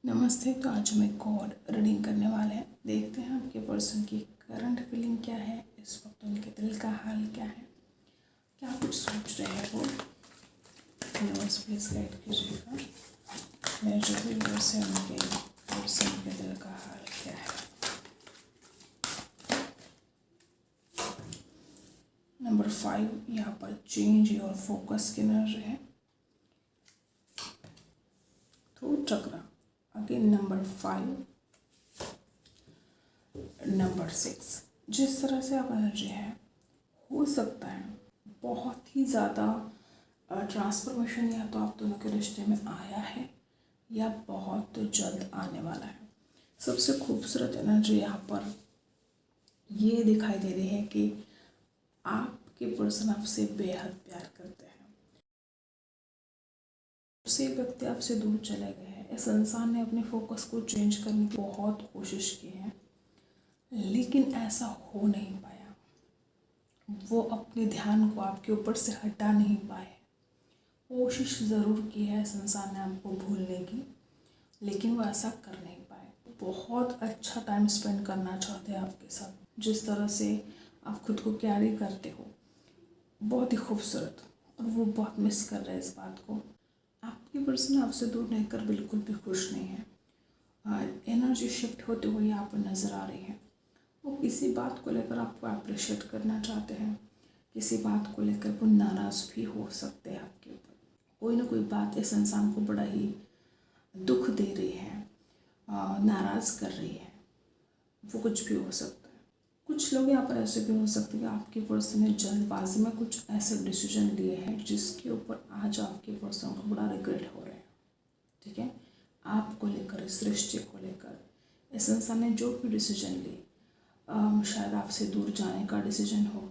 नमस्ते। तो आज हम एक और रीडिंग करने वाले हैं। देखते हैं आपके पर्सन की करंट फीलिंग क्या है, इस वक्त उनके दिल का हाल क्या है, क्या कुछ सोच रहे हैं वो। यूनिवर्स प्लीज गाइड कीजिएगा। मेरे जो व्यूअर्स हैं उनके पर्सन के दिल का हाल क्या है। नंबर 5 यहाँ पर चेंज योर फोकस की एनर्जी है। थ्रू चक्रा अगेन नंबर 5, नंबर 6। जिस तरह से आप एनर्जी है, हो सकता है बहुत ही ज़्यादा ट्रांसफॉर्मेशन या तो आप दोनों के रिश्ते में आया है या बहुत जल्द आने वाला है। सबसे खूबसूरत एनर्जी यहाँ पर ये दिखाई दे रही है कि आपके पर्सन आपसे बेहद प्यार करते हैं। से व्यक्ति आपसे दूर चले गए हैं। इस इंसान ने अपने फोकस को चेंज करने की बहुत कोशिश की है, लेकिन ऐसा हो नहीं पाया। वो अपने ध्यान को आपके ऊपर से हटा नहीं पाए। कोशिश ज़रूर की है इस इंसान ने आपको भूलने की, लेकिन वो ऐसा कर नहीं पाए। बहुत अच्छा टाइम स्पेंड करना चाहते हैं आपके साथ। जिस तरह से आप खुद को कैरी करते हो, बहुत ही खूबसूरत, और वो बहुत मिस कर रहे हैं इस बात को। आपकी पर्सन आपसे दूर रहकर बिल्कुल भी खुश नहीं है। एनर्जी शिफ्ट होते हुए यहाँ पर नज़र आ रही है। वो किसी बात को लेकर आपको अप्रिशिएट करना चाहते हैं, किसी बात को लेकर वो नाराज़ भी हो सकते हैं आपके ऊपर। कोई ना कोई बात इस इंसान को बड़ा ही दुख दे रही है, नाराज़ कर रही है। वो कुछ भी हो सकता है। कुछ लोग यहाँ पर ऐसे भी हो सकते हैं कि आपके पर्सन ने जल्दबाजी में कुछ ऐसे डिसीजन लिए हैं जिसके ऊपर आज आपके पर्सन को बड़ा रिग्रेट हो रहा है। ठीक है, आपको लेकर, इस रिश्ते को लेकर इस इंसान ने जो भी डिसीजन ली, शायद आपसे दूर जाने का डिसीजन हो,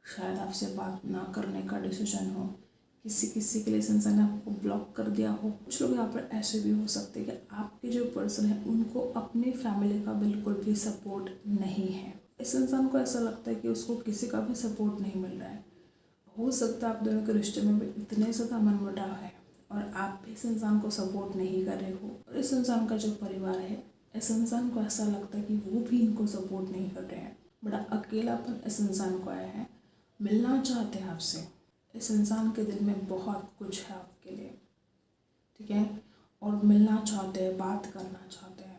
शायद आपसे बात ना करने का डिसीजन हो, किसी के लिए इस इंसान ने आपको ब्लॉक कर दिया हो। कुछ लोग यहाँ पर ऐसे भी हो सकते हैं कि आपके जो पर्सन है उनको अपनी फैमिली का बिल्कुल भी सपोर्ट नहीं है। इस इंसान को ऐसा लगता है कि उसको किसी का भी सपोर्ट नहीं मिल रहा है। हो सकता है आप दोनों के रिश्ते में भी इतने ज़्यादा मनमुटाव है और आप भी इस इंसान को सपोर्ट नहीं कर रहे हो। और इस इंसान का जो परिवार है, इस इंसान को ऐसा लगता है कि वो भी इनको सपोर्ट नहीं कर रहे हैं। बड़ा अकेलापन इस इंसान को आया है। मिलना चाहते हैं आपसे। इस इंसान के दिल में बहुत कुछ है आपके लिए, ठीक है, और मिलना चाहते हैं, बात करना चाहते हैं।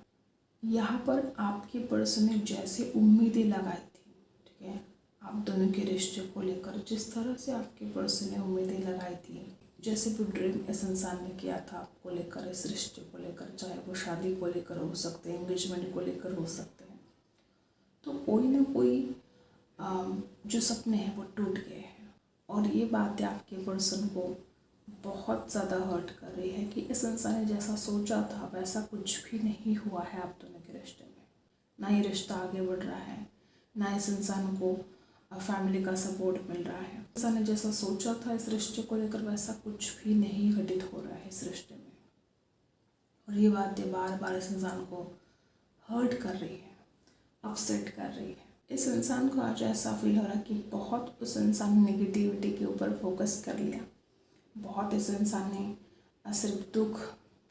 यहाँ पर आपके पर्सन ने जैसे उम्मीदें लगाई थी, ठीक है, आप दोनों के रिश्ते को लेकर जिस तरह से आपके पर्सन ने उम्मीदें लगाई थी, जैसे भी ड्रीम इस इंसान ने किया था आपको लेकर, इस रिश्ते को लेकर, चाहे वो शादी को लेकर हो सकते हैं, एंगेजमेंट को लेकर हो सकते हैं, तो कोई ना कोई जो सपने हैं वो टूट गए हैं। और ये बातें आपके पर्सन को बहुत ज़्यादा हर्ट कर रही है कि इस इंसान ने जैसा सोचा था वैसा कुछ भी नहीं हुआ है आप दोनों के रिश्ते में। ना ये रिश्ता आगे बढ़ रहा है, ना इस इंसान को फैमिली का सपोर्ट मिल रहा है। इंसान ने जैसा सोचा था इस रिश्ते को लेकर वैसा कुछ भी नहीं घटित हो रहा है इस रिश्ते में। और ये बातें बार बार इस इंसान को हर्ट कर रही है, अपसेट कर रही है। इस इंसान को आज ऐसा फील हो रहा है कि बहुत उस इंसान ने नेगेटिविटी के ऊपर फोकस कर लिया। बहुत इस इंसान ने सिर्फ दुख,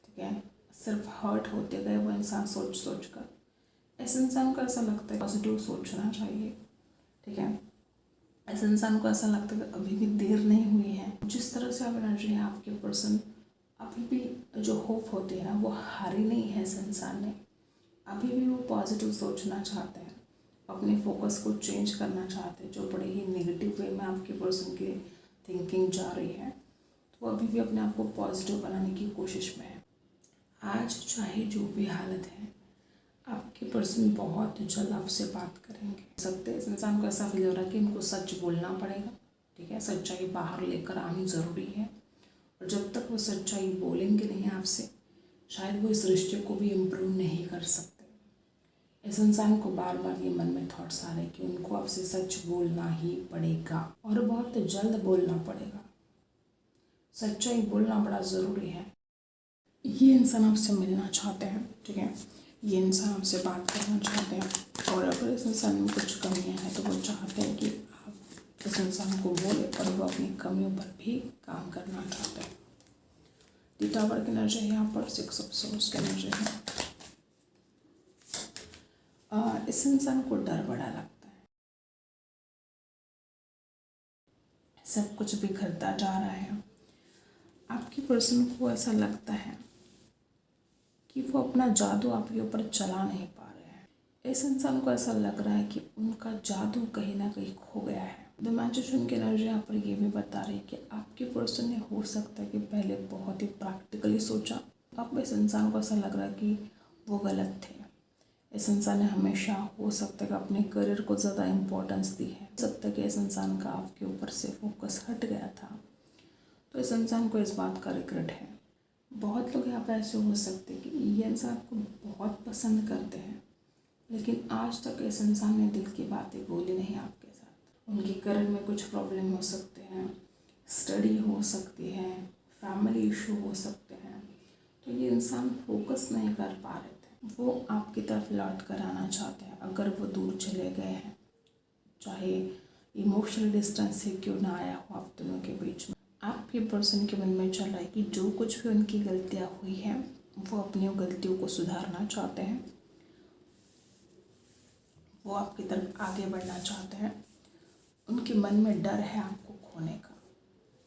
ठीक है, सिर्फ हर्ट होते गए वो इंसान सोच कर। इस इंसान को ऐसा लगता है पॉजिटिव सोचना चाहिए, ठीक है। इस इंसान को ऐसा लगता है कि अभी भी देर नहीं हुई है। जिस तरह से आप एनर्जी है, आपके पर्सन अभी भी जो होप होती है ना, वो हारी नहीं है इस इंसान ने। अभी भी वो पॉजिटिव सोचना चाहते हैं, अपने फोकस को चेंज करना चाहते हैं। जो बड़े ही नेगेटिव वे में आपके पर्सन की थिंकिंग जा रही है, तो वो अभी भी अपने आप को पॉजिटिव बनाने की कोशिश में है। आज चाहे जो भी हालत है, आपके पर्सन बहुत जल्द आपसे बात करेंगे। सकते इस इंसान को ऐसा फील हो रहा है कि इनको सच बोलना पड़ेगा, ठीक है, सच्चाई बाहर लेकर आनी ज़रूरी है। और जब तक वो सच्चाई बोलेंगे नहीं आपसे, शायद वो इस रिश्ते को भी इम्प्रूव नहीं कर सकते। इस इंसान को बार बार ये मन में थॉट्स आ रहे हैं कि उनको आपसे सच बोलना ही पड़ेगा और बहुत जल्द बोलना पड़ेगा। सच्चाई बोलना बड़ा ज़रूरी है। ये इंसान आपसे मिलना चाहते हैं, ठीक है, ये इंसान आपसे बात करना चाहते हैं। और अगर इस इंसान में कुछ कमियां हैं तो वो चाहते हैं कि आप इस इंसान को बोले, और वो अपनी कमियों पर भी काम करना चाहते हैं। द टावर की एनर्जी यहाँ पर 6 ऑफ सोर्स की एनर्जी है। इस इंसान को डर बड़ा लगता है, सब कुछ बिखरता जा रहा है। आपकी पर्सन को ऐसा लगता है कि वो अपना जादू आपके ऊपर चला नहीं पा रहे हैं। इस इंसान को ऐसा लग रहा है कि उनका जादू कहीं ना कहीं खो गया है। द मैजिशियन की एनर्जी यहाँ पर ये भी बता रही है कि आपके पर्सन ने हो सकता है कि पहले बहुत ही प्रैक्टिकली सोचा। अब इस इंसान को ऐसा लग रहा है कि वो गलत थे। इस इंसान ने हमेशा हो सकता है कि अपने करियर को ज़्यादा इम्पोर्टेंस दी है। हो सकता है कि इस इंसान का आपके ऊपर से फोकस हट गया था, तो इस इंसान को इस बात का रिग्रेट है। बहुत लोग यहाँ पर ऐसे हो सकते हैं कि ये इंसान आपको बहुत पसंद करते हैं, लेकिन आज तक इस इंसान ने दिल की बातें बोली नहीं आपके साथ। उनके करियर में कुछ प्रॉब्लम हो सकते हैं, स्टडी हो सकती है, फैमिली इशू हो सकते हैं, तो ये इंसान फोकस नहीं कर पा रहे थे। वो आपकी तरफ लौट कर आना चाहते हैं। अगर वो दूर चले गए हैं, चाहे इमोशनल डिस्टेंस से क्यों ना आया हो आप दोनों के बीच में, आपके पर्सन के मन में चल रहा है कि जो कुछ भी उनकी गलतियाँ हुई हैं वो अपनी गलतियों को सुधारना चाहते हैं। वो आपकी तरफ आगे बढ़ना चाहते हैं। उनके मन में डर है आपको खोने का,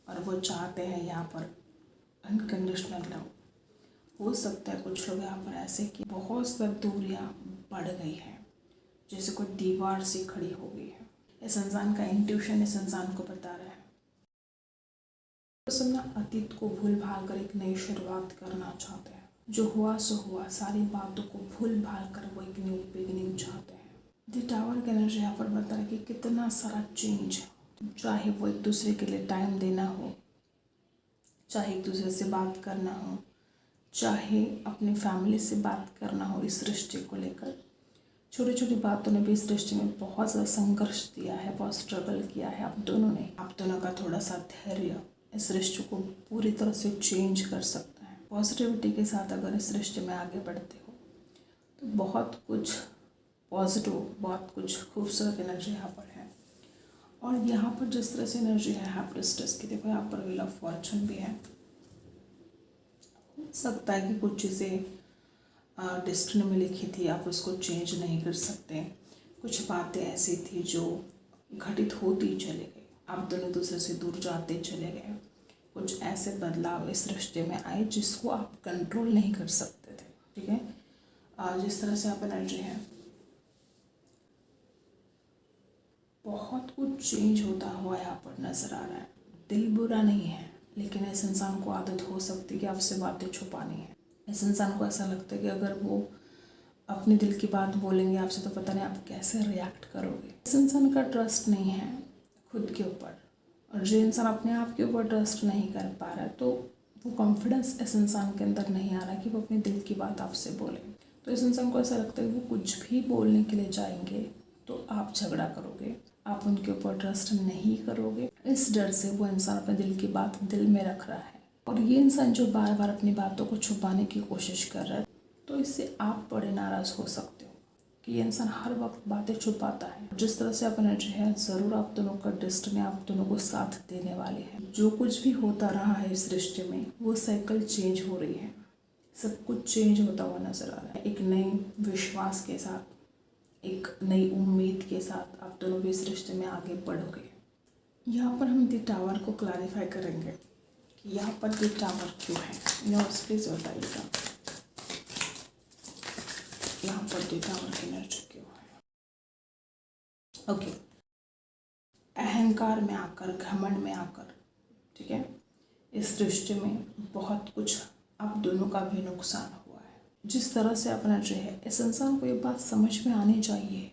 और वो चाहते हैं यहाँ पर अनकंडीशनल लव। हो सकता है कुछ लोग यहाँ पर ऐसे कि बहुत ज़्यादा दूरियाँ बढ़ गई हैं, जैसे कोई दीवार सी खड़ी हो गई है। इस इंसान का इंट्यूशन इस इंसान को बता रहा है पर्सन अतीत को भूल भाल कर एक नई शुरुआत करना चाहते हैं। जो हुआ सो हुआ, सारी बातों को भूल भाल कर वो एक न्यू बिगिनिंग चाहते हैं। द टावर की एनर्जी यहाँ पर बता रहा है कि कितना सारा चेंज, चाहे वो एक दूसरे के लिए टाइम देना हो, चाहे एक दूसरे से बात करना हो, चाहे अपनी फैमिली से बात करना हो, इस रिश्ते को लेकर छोटी छोटी बातों ने भी इस रिश्ते में बहुत ज़्यादा संघर्ष दिया है, बहुत स्ट्रगल किया है आप दोनों ने। आप दोनों का थोड़ा सा धैर्य इस रिश्ते को पूरी तरह से चेंज कर सकता है। पॉजिटिविटी के साथ अगर इस रिश्ते में आगे बढ़ते हो तो बहुत कुछ पॉजिटिव, बहुत कुछ खूबसूरत एनर्जी यहाँ पर है। और यहाँ पर जिस तरह से एनर्जी है हैप्पीनेस की, देखो यहाँ पर व्हील ऑफ फॉर्चून भी है। हो सकता है कि कुछ चीज़ें डेस्टिनी में लिखी थी, आप उसको चेंज नहीं कर सकते। कुछ बातें ऐसी थी जो घटित होती चले गई, आप दोनों दूसरे से दूर जाते चले गए। कुछ ऐसे बदलाव इस रिश्ते में आए जिसको आप कंट्रोल नहीं कर सकते थे। ठीक है, जिस तरह से आप एनर्जी है, बहुत कुछ चेंज होता हुआ यहाँ पर नज़र आ रहा है। दिल बुरा नहीं है, लेकिन इस इंसान को आदत हो सकती है कि आपसे बातें छुपानी है। इस इंसान को ऐसा लगता है कि अगर वो अपने दिल की बात बोलेंगे आपसे तो पता नहीं आप कैसे रिएक्ट करोगे। इस इंसान का ट्रस्ट नहीं है खुद के ऊपर, और जो इंसान अपने आप के ऊपर ट्रस्ट नहीं कर पा रहा है तो वो कॉन्फिडेंस इस इंसान के अंदर नहीं आ रहा कि वो अपने दिल की बात आपसे बोले। तो इस इंसान को ऐसा लगता है कि वो कुछ भी बोलने के लिए जाएंगे तो आप झगड़ा करोगे, आप उनके ऊपर ट्रस्ट नहीं करोगे। इस डर से वो इंसान अपने दिल की बात दिल में रख रहा है, और ये इंसान जो बार बार अपनी बातों को छुपाने की कोशिश कर रहा है, तो इससे आप बड़े नाराज़ हो सकते हो कि ये इंसान हर वक्त बातें छुपाता है। जिस तरह से आप एनर्जी है, ज़रूर आप दोनों का डेस्टिनी आप दोनों को साथ देने वाले हैं। जो कुछ भी होता रहा है इस रिश्ते में, वो साइकिल चेंज हो रही है, सब कुछ चेंज होता हुआ नजर आ रहा है। एक नए विश्वास के साथ, एक नई उम्मीद के साथ आप दोनों भी इस रिश्ते में आगे बढ़ोगे। यहाँ पर हम द टावर को क्लैरिफाई करेंगे कि यहाँ पर द टावर क्यों है। यूनिवर्स प्लीज बताइएगा यहाँ पर द टावर की एनर्जी क्यों है। ओके, अहंकार में आकर, घमंड में आकर, ठीक है, इस रिश्ते में बहुत कुछ आप दोनों का भी नुकसान हुआ है। जिस तरह से आप एनर्जी है, इस इंसान को ये बात समझ में आनी चाहिए।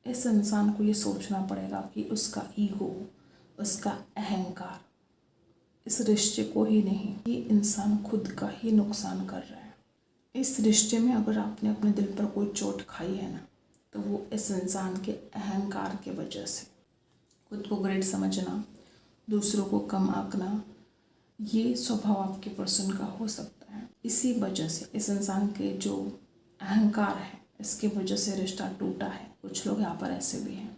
इस इंसान को ये सोचना पड़ेगा कि उसका ईगो, उसका अहंकार इस रिश्ते को ही नहीं, ये इंसान खुद का ही नुकसान कर रहा है। इस रिश्ते में अगर आपने अपने दिल पर कोई चोट खाई है ना, तो वो इस इंसान के अहंकार के वजह से। खुद को ग्रेट समझना, दूसरों को कम आंकना, ये स्वभाव आपके पर्सन का हो सकता है। इसी वजह से इस इंसान के जो अहंकार है, इसके वजह से रिश्ता टूटा है। कुछ लोग यहाँ पर ऐसे भी हैं,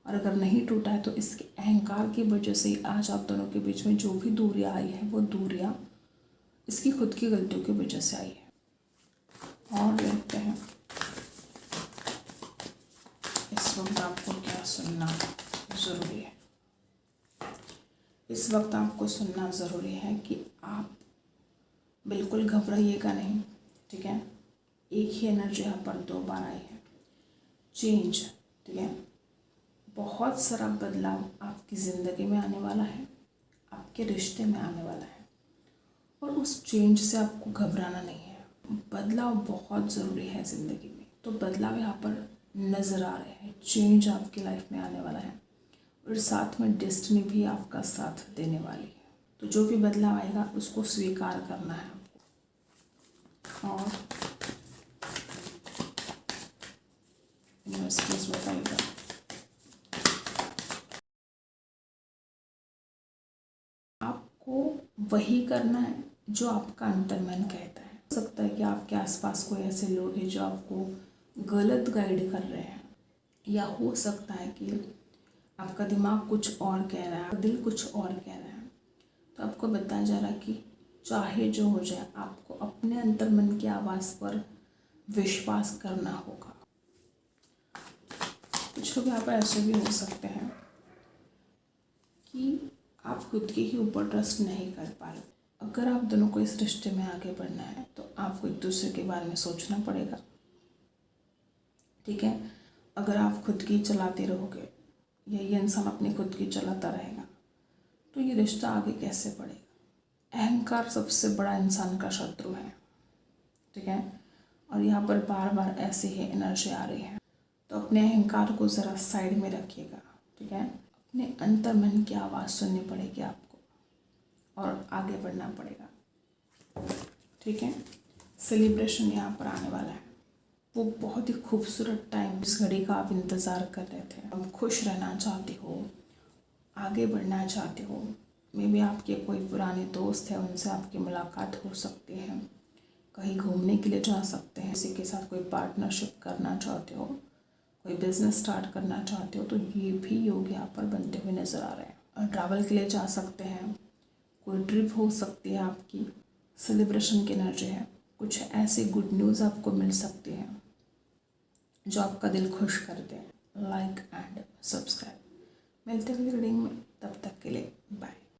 और अगर नहीं टूटा है तो इसके अहंकार की वजह से ही आज आप दोनों के बीच में जो भी दूरियां आई है, वो दूरियां इसकी खुद की गलतियों की वजह से आई है। और देखते हैं वक्त आपको क्या सुनना ज़रूरी है? इस वक्त आपको सुनना ज़रूरी है कि आप बिल्कुल घबराइएगा नहीं, ठीक है। एक ही एनर्जी यहाँ पर 2 बार आई है, चेंज, ठीक है। बहुत सारा बदलाव आपकी ज़िंदगी में आने वाला है, आपके रिश्ते में आने वाला है, और उस चेंज से आपको घबराना नहीं है। बदलाव बहुत ज़रूरी है ज़िंदगी में, तो बदलाव यहाँ पर नज़र आ रहे हैं, चेंज आपकी लाइफ में आने वाला है, और साथ में डेस्टिनी भी आपका साथ देने वाली है। तो जो भी बदलाव आएगा उसको स्वीकार करना है आपको। और यूनिवर्स बताइएगा, आपको वही करना है जो आपका अंतर्मन कहता है। हो सकता है कि आपके आसपास कोई ऐसे लोग हैं जो आपको गलत गाइड कर रहे हैं, या हो सकता है कि आपका दिमाग कुछ और कह रहा है, दिल कुछ और कह रहा है। तो आपको बताया जा रहा है कि चाहे जो हो जाए, आपको अपने अंतर्मन की आवाज़ पर विश्वास करना होगा। कुछ लोग यहाँ पर ऐसे भी हो सकते हैं कि आप खुद के ही ऊपर ट्रस्ट नहीं कर पा रहे। अगर आप दोनों को इस रिश्ते में आगे बढ़ना है तो आपको एक दूसरे के बारे में सोचना पड़ेगा, ठीक है। अगर आप खुद की चलाते रहोगे या ये इंसान अपनी खुद की चलाता रहेगा तो ये रिश्ता आगे कैसे बढ़ेगा। अहंकार सबसे बड़ा इंसान का शत्रु है, ठीक है। और यहाँ पर बार बार ऐसे ही एनर्जी आ रही है, तो अपने अहंकार को ज़रा साइड में रखिएगा, ठीक है। अपने अंतर्मन की आवाज़ सुननी पड़ेगी आपको और आगे बढ़ना पड़ेगा, ठीक है। सेलिब्रेशन यहाँ पर आने वाला है, वो बहुत ही खूबसूरत टाइम, जिस घड़ी का आप इंतज़ार कर रहे थे। आप खुश रहना चाहते हो, आगे बढ़ना चाहते हो, मे बी आपके कोई पुराने दोस्त है, उनसे आपकी मुलाकात हो सकती है, कहीं घूमने के लिए जा सकते हैं, किसी के साथ कोई पार्टनरशिप करना चाहते हो, कोई बिज़नेस स्टार्ट करना चाहते हो, तो ये भी योग यहाँ पर बनते हुए नज़र आ रहे हैं। और ट्रैवल के लिए जा सकते हैं, कोई ट्रिप हो सकती है आपकी, सेलिब्रेशन की एनर्जी है, कुछ ऐसी गुड न्यूज़ आपको मिल सकती है जो आपका दिल खुश कर दे। Like and subscribe. मिलते हैं रीडिंग में, तब तक के लिए बाय।